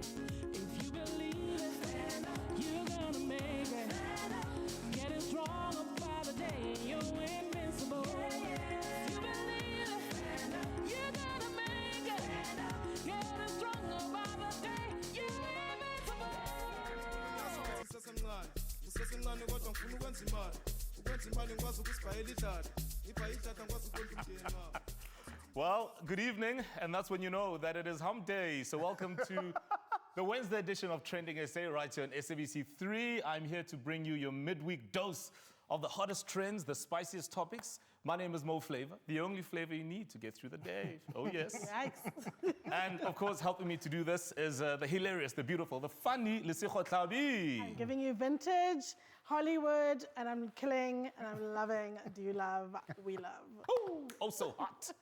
If you believe it, you're gonna make it. Getting stronger by the day, you're invincible. If you believe it, you're gonna make it. Getting stronger by the day, you're invincible. Usesemncane kodwa ngifuna ukwenza imali. Ukwenza imali ngikwazi ukusibhayela idatha. Ngipha idatha ngikwazi ukondla umndeni wami. Well, good evening, and that's when you know that it is hump day. So welcome to the Wednesday edition of TrendingSA right here on SABC3. I'm here to bring you your midweek dose of the hottest trends, the spiciest topics. My name is Mo Flavor, the only flavor you need to get through the day. Oh, yes. Yikes. And, of course, helping me to do this is the hilarious, the beautiful, the funny Lesego Tlabi. I'm giving you vintage, Hollywood, and I'm killing, and I'm loving, do you love, we love. Ooh, oh, so hot.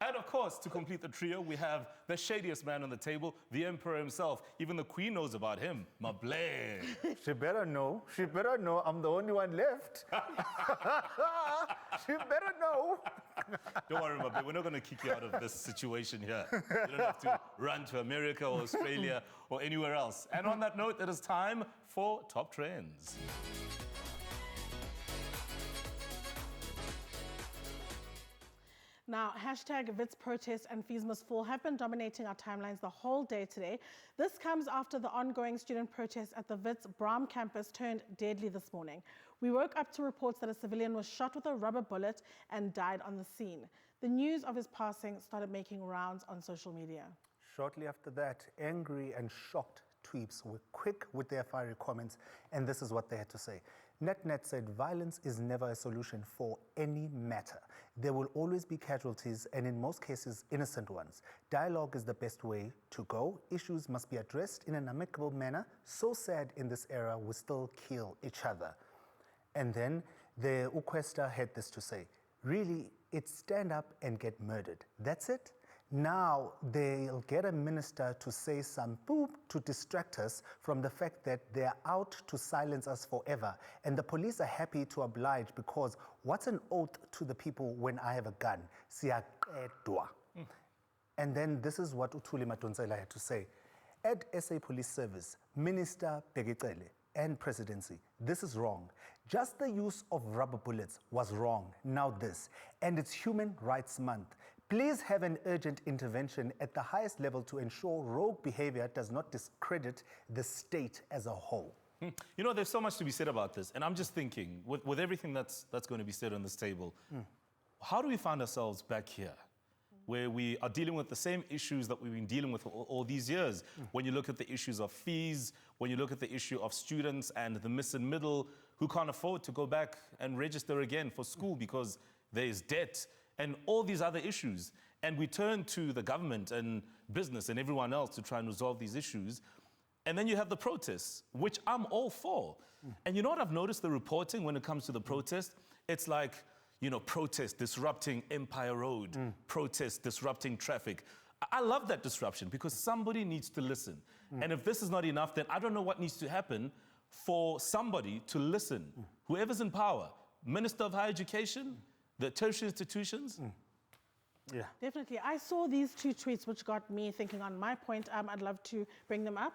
And of course, to complete the trio, we have the shadiest man on the table, the emperor himself. Even the queen knows about him, Mablé. She better know. She better know. I'm the only one left. She better know. Don't worry, Mablé, we're not going to kick you out of this situation here. You don't have to run to America or Australia or anywhere else. And on that note, it is time for Top Trends. Now, hashtag Wits protest and fees must fall have been dominating our timelines the whole day today. This comes after the ongoing student protest at the Wits Braam campus turned deadly this morning. We woke up to reports that a civilian was shot with a rubber bullet and died on the scene. The news of his passing started making rounds on social media. Shortly after that, angry and shocked tweets were quick with their fiery comments, and this is what they had to say. NetNet said violence is never a solution for any matter. There will always be casualties, and in most cases, innocent ones. Dialogue is the best way to go. Issues must be addressed in an amicable manner. So sad in this era, we still kill each other. And then the Ukwesta had this to say, really, it's stand up and get murdered. That's it? Now they'll get a minister to say some boop to distract us from the fact that they're out to silence us forever. And the police are happy to oblige because what's an oath to the people when I have a gun? Siyaqedwa. And then this is what Uthuli Madonsela had to say. At SA Police Service, Minister Begicele and presidency, this is wrong. Just the use of rubber bullets was wrong. Now this. And it's Human Rights Month. Please have an urgent intervention at the highest level to ensure rogue behavior does not discredit the state as a whole. You know, there's so much to be said about this, and I'm just thinking, with everything that's going to be said on this table, how do we find ourselves back here, where we are dealing with the same issues that we've been dealing with all these years? When you look at the issues of fees, when you look at the issue of students and the missing middle who can't afford to go back and register again for school because there is debt, and all these other issues. And we turn to the government and business and everyone else to try and resolve these issues. And then you have the protests, which I'm all for. And you know what I've noticed the reporting when it comes to the protest? It's like, you know, protest disrupting Empire Road, protest disrupting traffic. I love that disruption because somebody needs to listen. And if this is not enough, then I don't know what needs to happen for somebody to listen. Whoever's in power, Minister of Higher Education, the tertiary institutions? Yeah. Definitely. I saw these two tweets which got me thinking on my point. I'd love to bring them up.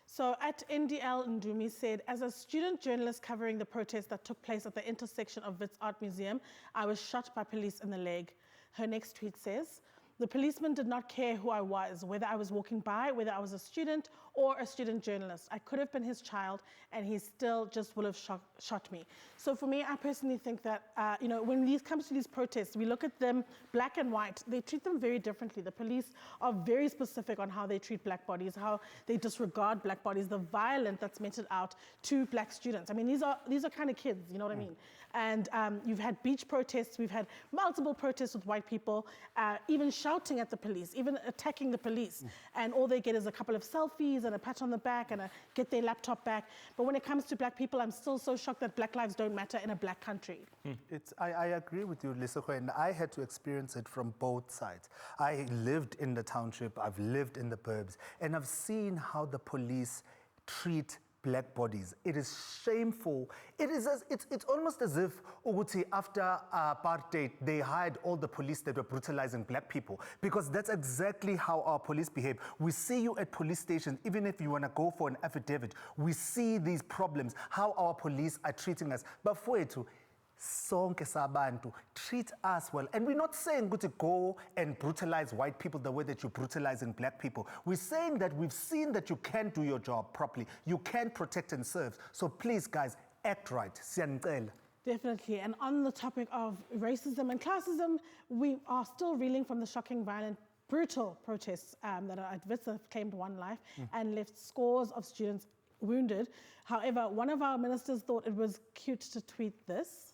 So at NDL Ndumi said, as a student journalist covering the protest that took place at the intersection of Wits Art Museum, I was shot by police in the leg. Her next tweet says, the policeman did not care who I was, whether I was walking by, whether I was a student or a student journalist. I could have been his child and he still just would have shot me. So for me, I personally think that, you know, when it comes to these protests, we look at them black and white. They treat them very differently. The police are very specific on how they treat black bodies, how they disregard black bodies, the violence that's meted out to black students. I mean, these are kind of kids, you know what I mean? And you've had beach protests, we've had multiple protests with white people, even shouting at the police, even attacking the police. And all they get is a couple of selfies and a pat on the back and get their laptop back. But when it comes to black people, I'm still so shocked that black lives don't matter in a black country. I agree with you, Lesego, and I had to experience it from both sides. I lived in the township, I've lived in the burbs, and I've seen how the police treat black bodies. It is shameful. It's almost as if Uguti, after apartheid, they hired all the police that were brutalizing black people, because that's exactly how our police behave. We see you at police stations, even if you want to go for an affidavit, we see these problems, how our police are treating us. But for it to sonke sabantu, treat us well. And we're not saying to go and brutalize white people the way that you're brutalizing black people. We're saying that we've seen that you can do your job properly. You can protect and serve. So please, guys, act right. Siyanicela. Definitely. And on the topic of racism and classism, we are still reeling from the shocking, violent, brutal protests that are at Wits have claimed one life and left scores of students wounded. However, one of our ministers thought it was cute to tweet this.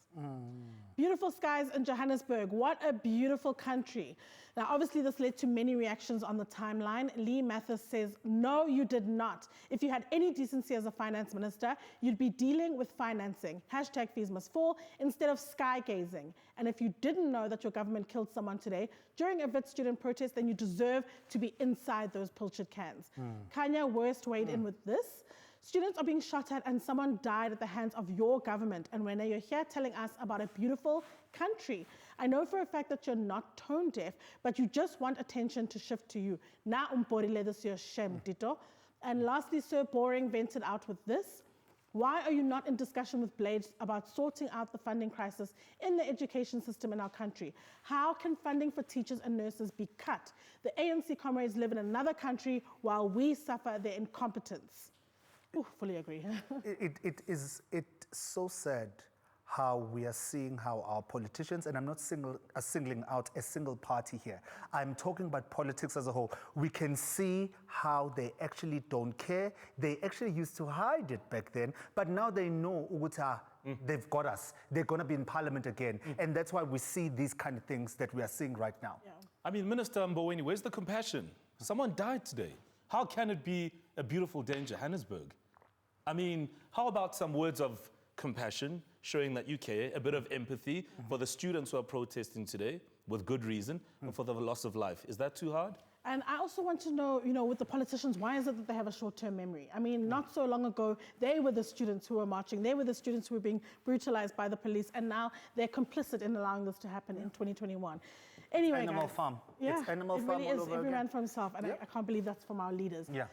Beautiful skies in Johannesburg. What a beautiful country. Now, obviously, this led to many reactions on the timeline. Lee Mathis says, no, you did not. If you had any decency as a finance minister, you'd be dealing with financing. Hashtag fees must fall instead of sky gazing. And if you didn't know that your government killed someone today during a Wits student protest, then you deserve to be inside those pilchard cans. Kanye West weighed in with this. Students are being shot at and someone died at the hands of your government. And Renee, you're here telling us about a beautiful country. I know for a fact that you're not tone deaf, but you just want attention to shift to you. Na umporile this your shame, Dito. And lastly, Sir Boring vented out with this. Why are you not in discussion with Blades about sorting out the funding crisis in the education system in our country? How can funding for teachers and nurses be cut? The ANC comrades live in another country while we suffer their incompetence. Ooh, fully agree. It's so sad how we are seeing how our politicians, and I'm not singling out a single party here, I'm talking about politics as a whole. We can see how they actually don't care. They actually used to hide it back then, but now they know Uguta, they've got us. They're going to be in parliament again. And that's why we see these kind of things that we are seeing right now. Yeah. I mean, Minister Mboweni, where's the compassion? Someone died today. How can it be a beautiful day in Johannesburg? I mean, how about some words of compassion, showing that you care, a bit of empathy for the students who are protesting today, with good reason, and for the loss of life? Is that too hard? And I also want to know, with the politicians, why is it that they have a short-term memory? I mean, not so long ago, they were the students who were marching. They were the students who were being brutalized by the police, and now they're complicit in allowing this to happen in 2021. Anyway, Animal guys, farm. Yeah, It's animal it farm really all is over every again. man for himself, and I can't believe that's from our leaders. Yeah.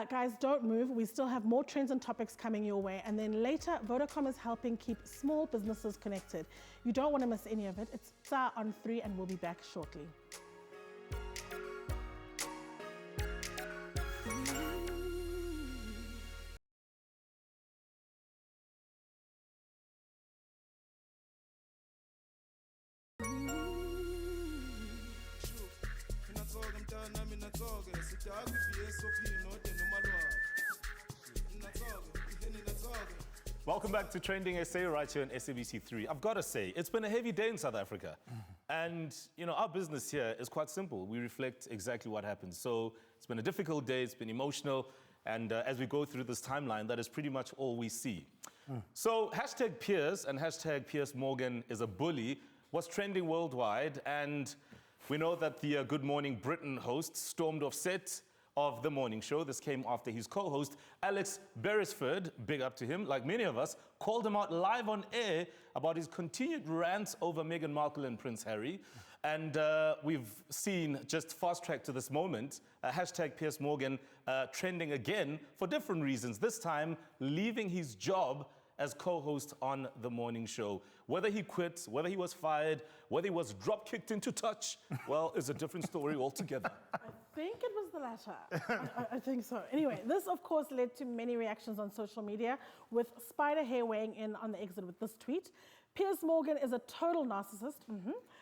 Guys, don't move. We still have more trends and topics coming your way. And then later, Vodacom is helping keep small businesses connected. You don't want to miss any of it. It's SA on 3, and we'll be back shortly. Welcome back to Trending SA right here on SABC3. I've got to say, it's been a heavy day in South Africa. And, our business here is quite simple. We reflect exactly what happened. So it's been a difficult day, it's been emotional. And as we go through this timeline, that is pretty much all we see. So hashtag Piers and hashtag Piers Morgan is a bully was trending worldwide. And we know that the Good Morning Britain host stormed off set of the morning show. This came after his co-host, Alex Beresford, big up to him, like many of us, called him out live on air about his continued rants over Meghan Markle and Prince Harry. And we've seen, just fast track to this moment, hashtag Piers Morgan trending again for different reasons, this time leaving his job as co-host on the morning show. Whether he quit, whether he was fired, whether he was drop-kicked into touch, well, it's a different story altogether. I think it was the latter. I think so. Anyway, this, of course, led to many reactions on social media, with Spider Hair weighing in on the exit with this tweet. Piers Morgan is a total narcissist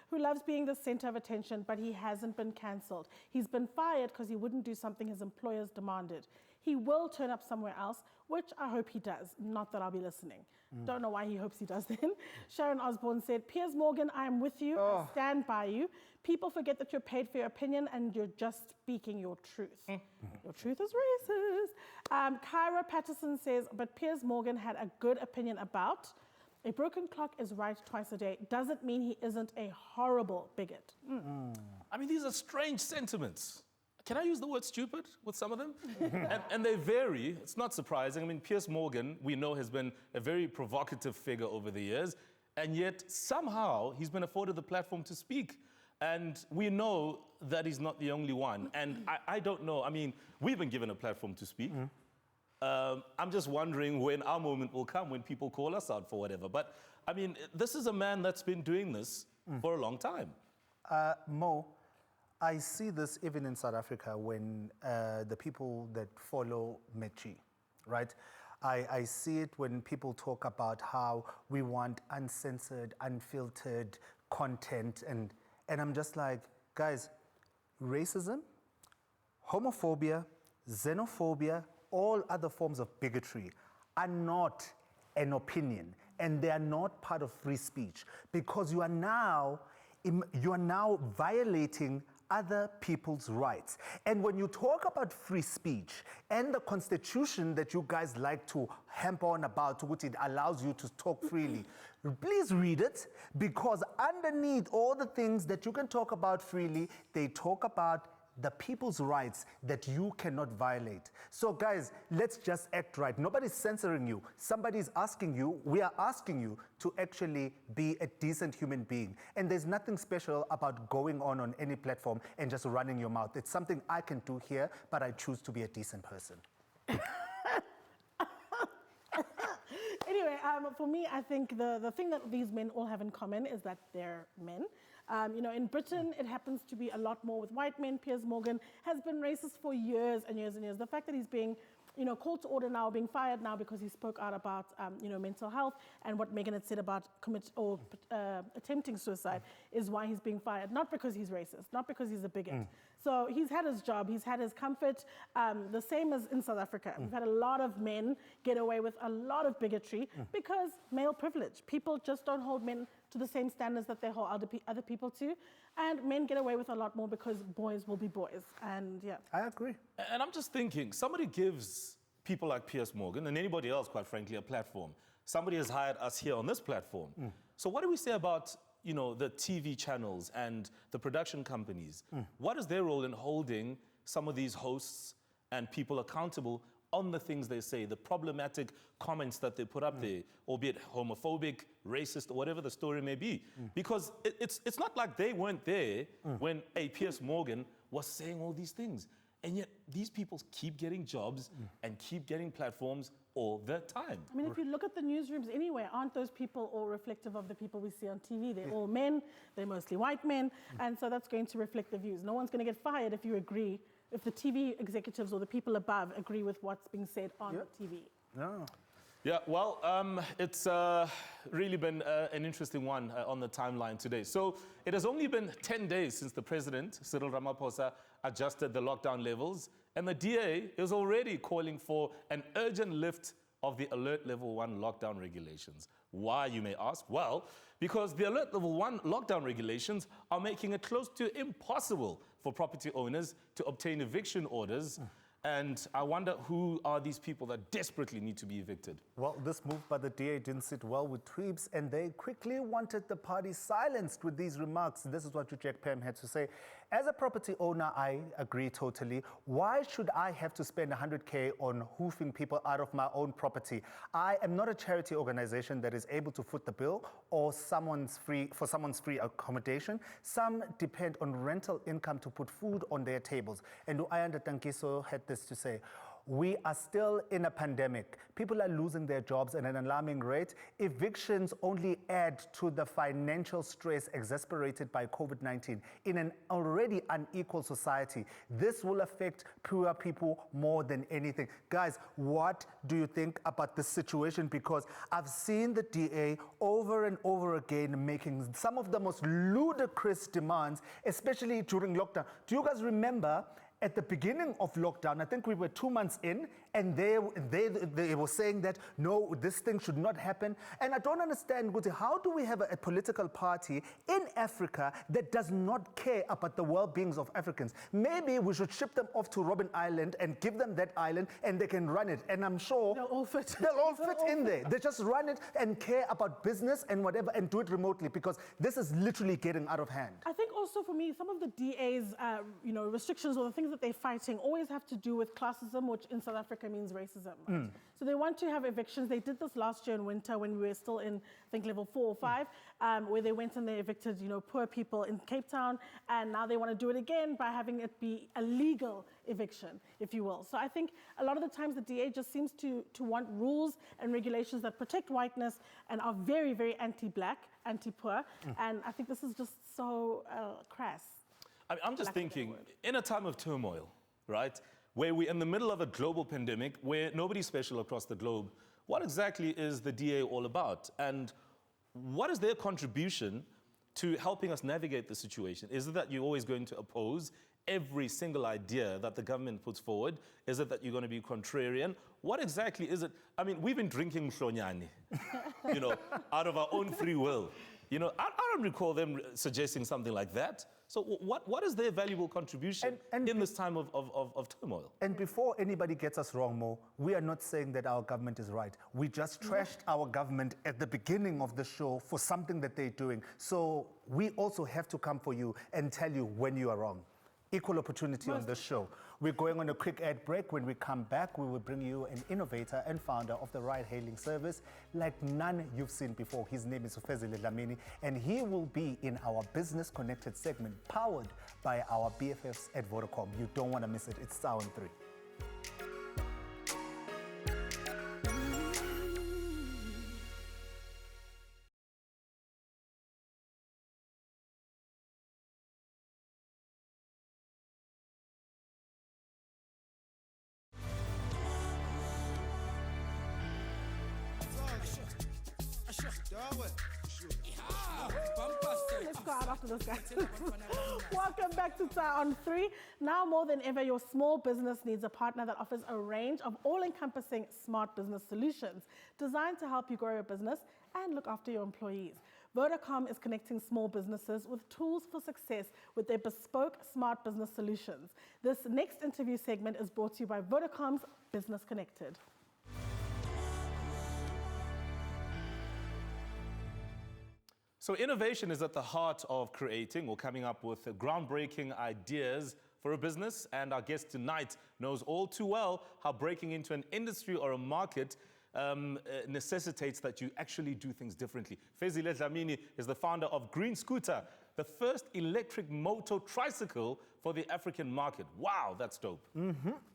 who loves being the center of attention, but he hasn't been cancelled. He's been fired because he wouldn't do something his employers demanded. He will turn up somewhere else, which I hope he does. Not that I'll be listening. Don't know why he hopes he does then. Sharon Osborne said, Piers Morgan, I am with you. I stand by you. People forget that you're paid for your opinion and you're just speaking your truth. Your truth is racist. Kyra Patterson says, but Piers Morgan had a good opinion about a broken clock is right twice a day. Doesn't mean he isn't a horrible bigot. I mean, these are strange sentiments. can I use the word stupid with some of them? and they vary. It's not surprising. I mean, Piers Morgan, we know, has been a very provocative figure over the years, and yet somehow he's been afforded the platform to speak. And we know that he's not the only one. And I don't know. I mean, we've been given a platform to speak. I'm just wondering when our moment will come, when people call us out for whatever. But, I mean, this is a man that's been doing this for a long time. Mo, I see this even in South Africa when the people that follow Mechi, right? I see it when people talk about how we want uncensored, unfiltered content, and I'm just like, guys, racism, homophobia, xenophobia, all other forms of bigotry are not an opinion, and they are not part of free speech, because you are now violating other people's rights. And when you talk about free speech and the constitution that you guys like to hamper on about, which it allows you to talk freely, please read it, because underneath all the things that you can talk about freely, they talk about the people's rights that you cannot violate. So guys, let's just act right. Nobody's censoring you. Somebody's asking you, we are asking you to actually be a decent human being. And there's nothing special about going on any platform and just running your mouth. It's something I can do here, but I choose to be a decent person. Anyway, for me, I think the thing that these men all have in common is that they're men. You know, in Britain, it happens to be a lot more with white men. Piers Morgan has been racist for years and years and years. The fact that he's being, you know, called to order now, being fired now because he spoke out about, you know, mental health and what Megan had said about attempting suicide is why he's being fired. Not because he's racist, not because he's a bigot. So he's had his job, he's had his comfort, the same as in South Africa. We've had a lot of men get away with a lot of bigotry because male privilege. People just don't hold men to the same standards that they hold other people to. And men get away with a lot more because boys will be boys. And yeah. I agree. And I'm just thinking, somebody gives people like Piers Morgan and anybody else, quite frankly, a platform. Somebody has hired us here on this platform. So what do we say about, you know, the TV channels and the production companies? What is their role in holding some of these hosts and people accountable on the things they say, the problematic comments that they put up there, albeit homophobic, racist, or whatever the story may be? Because it's not like they weren't there when a Piers Morgan was saying all these things. And yet these people keep getting jobs and keep getting platforms all the time. I mean, if you look at the newsrooms anyway, aren't those people all reflective of the people we see on TV? They're all men, they're mostly white men, and so that's going to reflect the views. No one's going to get fired if you agree, if the TV executives or the people above agree with what's being said on TV. No. Yeah, well, it's really been an interesting one on the timeline today. So it has only been 10 days since the president, Cyril Ramaphosa, adjusted the lockdown levels, and the DA is already calling for an urgent lift of the Alert Level 1 lockdown regulations. Why, you may ask? Well, because the Alert Level 1 lockdown regulations are making it close to impossible for property owners to obtain eviction orders. And I wonder who are these people that desperately need to be evicted? Well, this move by the DA didn't sit well with Tweeps, and they quickly wanted the party silenced with these remarks. This is what Jack Pam had to say. As a property owner, I agree totally. Why should I have to spend 100K on hoofing people out of my own property? I am not a charity organization that is able to foot the bill or someone's free accommodation. Some depend on rental income to put food on their tables. And Ayanda Tankiso had this to say. We are still in a pandemic. People are losing their jobs at an alarming rate. Evictions only add to the financial stress exacerbated by COVID-19 in an already unequal society. This will affect poor people more than anything. Guys, what do you think about this situation? Because I've seen the DA over and over again making some of the most ludicrous demands, especially during lockdown. Do you guys remember at the beginning of lockdown, I think we were 2 months in, and they were saying that, no, this thing should not happen. And I don't understand, Guti, how do we have a political party in Africa that does not care about the well-beings of Africans? Maybe we should ship them off to Robben Island and give them that island, and they can run it. And I'm sure They'll all fit. They'll all fit in there. They just run it and care about business and whatever, and do it remotely, because this is literally getting out of hand. I think also for me, some of the DA's, restrictions or the things that they're fighting always have to do with classism, which in South Africa means racism. Right? So they want to have evictions. They did this last year in winter when we were still in, I think, level 4 or 5, where they went and they evicted, poor people in Cape Town, and now they want to do it again by having it be a legal eviction, if you will. So I think a lot of the times the DA just seems to want rules and regulations that protect whiteness and are very, very anti-black, anti-poor, and I think this is just so crass. I'm just thinking, in a time of turmoil, right, where we're in the middle of a global pandemic, where nobody's special across the globe, what exactly is the DA all about? And what is their contribution to helping us navigate the situation? Is it that you're always going to oppose every single idea that the government puts forward? Is it that you're going to be contrarian? What exactly is it? I mean, we've been drinking mhlonyane, out of our own free will. I don't recall them suggesting something like that. So what is their valuable contribution in this time of turmoil? And before anybody gets us wrong, Mo, we are not saying that our government is right. We just trashed our government at the beginning of the show for something that they're doing. So we also have to come for you and tell you when you are wrong. Equal opportunity on this show. We're going on a quick ad break. When we come back, we will bring you an innovator and founder of the ride-hailing service like none you've seen before. His name is Fezile Dhlamini, and he will be in our Business.Connected segment, powered by our BFFs at Vodacom. You don't want to miss it. It's Sound 3. Let's go out after this, guys. Welcome back to SA on 3. Now more than ever, your small business needs a partner that offers a range of all-encompassing smart business solutions designed to help you grow your business and look after your employees. Vodacom is connecting small businesses with tools for success with their bespoke smart business solutions. This next interview segment is brought to you by Vodacom's Business.Connected. So innovation is at the heart of creating or coming up with groundbreaking ideas for a business. And our guest tonight knows all too well how breaking into an industry or a market necessitates that you actually do things differently. Fezile Dhlamini is the founder of Green Scooter, the first electric motor tricycle for the African market. Wow, that's dope.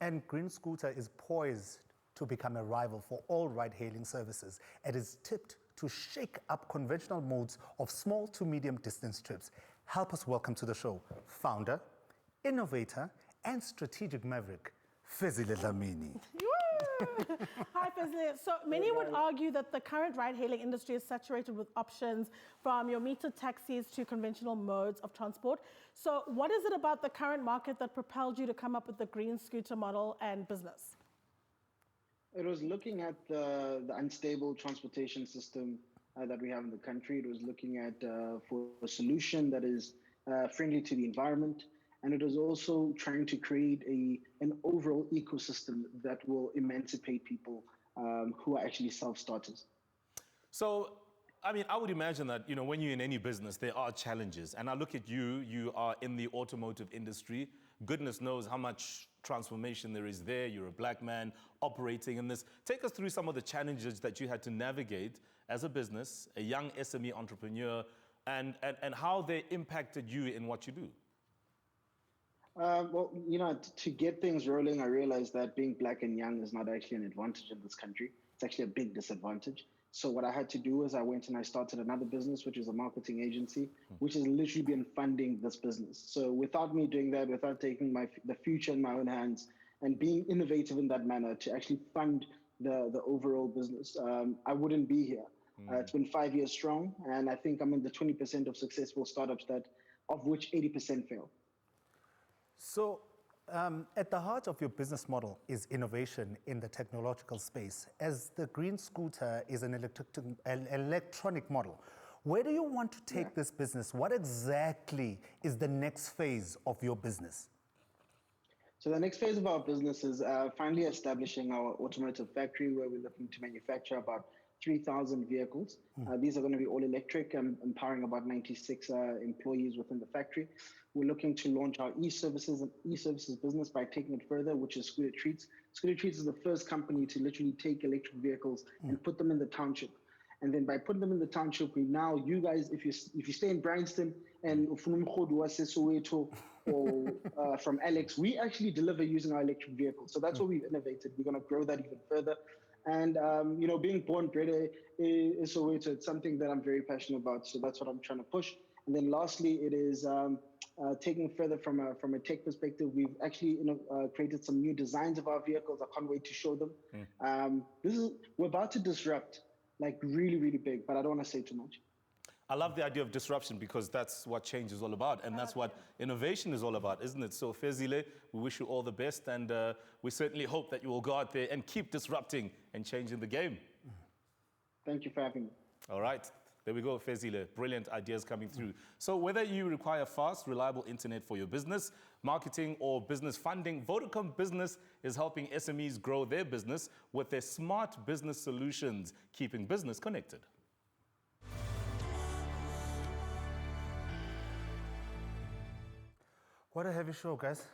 And Green Scooter is poised to become a rival for all ride-hailing services. It is tipped to shake up conventional modes of small to medium distance trips. Help us welcome to the show founder, innovator, and strategic maverick, Fezile Dhlamini. Hi, Fezile. So many would argue that the current ride-hailing industry is saturated with options from your metered taxis to conventional modes of transport. So what is it about the current market that propelled you to come up with the Green Scooter model and business? It was looking at the unstable transportation system that we have in the country. It was looking at for a solution that is friendly to the environment. And it was also trying to create an overall ecosystem that will emancipate people who are actually self-starters. So, I mean, I would imagine that, when you're in any business, there are challenges. And I look at you, you are in the automotive industry. Goodness knows how much transformation there is there. You're a black man operating in this. Take us through some of the challenges that you had to navigate as a business, a young SME entrepreneur, and how they impacted you in what you do. Well, to get things rolling, I realized that being black and young is not actually an advantage in this country. It's actually a big disadvantage. So what I had to do is I went and I started another business, which is a marketing agency, which has literally been funding this business. So without me doing that, without taking the future in my own hands and being innovative in that manner to actually fund the overall business, I wouldn't be here. It's been 5 years strong, and I think I'm in the 20% of successful startups of which 80% fail. So at the heart of your business model is innovation in the technological space. As the Green Scooter is an electronic model, where do you want to take this business? What exactly is the next phase of your business? So the next phase of our business is finally establishing our automotive factory, where we're looking to manufacture about 3,000 vehicles. These are going to be all electric, empowering about 96 employees within the factory. We're looking to launch our e-services business by taking it further, which is Scooter Treats. Scooter Treats is the first company to literally take electric vehicles and put them in the township. And then by putting them in the township, we now, you guys, if you stay in Bryanston and or from Alex, we actually deliver using our electric vehicles. So that's what we've innovated. We're going to grow that even further. And, being born bred in Soweto, it's something that I'm very passionate about. So that's what I'm trying to push. And then lastly, it is taking further from a tech perspective. We've actually created some new designs of our vehicles. I can't wait to show them. We're about to disrupt, like really, really big, but I don't want to say too much. I love the idea of disruption because that's what change is all about, and that's what innovation is all about, isn't it? So Fezile, we wish you all the best, and we certainly hope that you will go out there and keep disrupting and changing the game. Thank you for having me. All right, there we go, Fezile. Brilliant ideas coming through. So whether you require fast, reliable internet for your business, marketing, or business funding, Vodacom Business is helping SMEs grow their business with their smart business solutions, keeping business connected. What a heavy show, guys.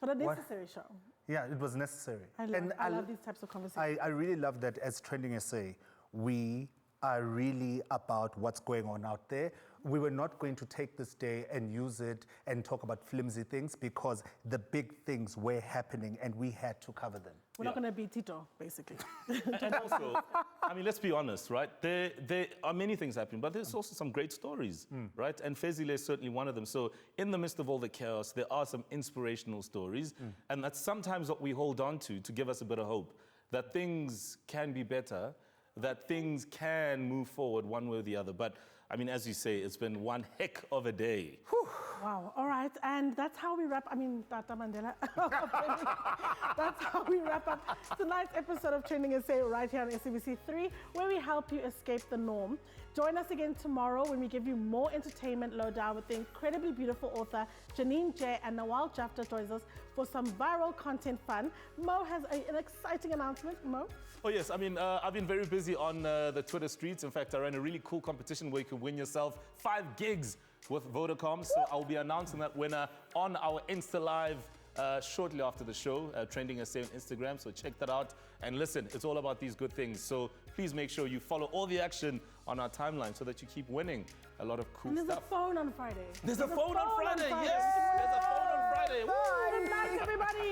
What a necessary show. Yeah, it was necessary. I love these types of conversations. I really love that as TrendingSA, we are really about what's going on out there. We were not going to take this day and use it and talk about flimsy things because the big things were happening and we had to cover them. We're not going to be Tito, basically. And also, I mean, let's be honest, right? There are many things happening, but there's also some great stories, right? And Fezile is certainly one of them. So in the midst of all the chaos, there are some inspirational stories. And that's sometimes what we hold on to give us a bit of hope, that things can be better, that things can move forward one way or the other. But I mean, as you say, it's been one heck of a day. Whew. Wow. All right. And that's how we wrap. I mean, Tata Mandela. That's how we wrap up tonight's episode of TrendingSA right here on SABC3, where we help you escape the norm. Join us again tomorrow when we give you more entertainment lowdown with the incredibly beautiful author Janine J. and Nawal Jafta joins us for some viral content fun. Mo has an exciting announcement. Mo? Oh, yes. I mean, I've been very busy on the Twitter streets. In fact, I ran a really cool competition where you can win yourself 5 gigs with Vodacom. So I'll be announcing that winner on our Insta Live shortly after the show, TrendingSA on Instagram. So check that out. And listen, it's all about these good things. So please make sure you follow all the action on our timeline so that you keep winning a lot of cool and there's stuff. A phone on Friday. There's a phone on Friday. Yes, there's a phone on Friday. Good night, everybody.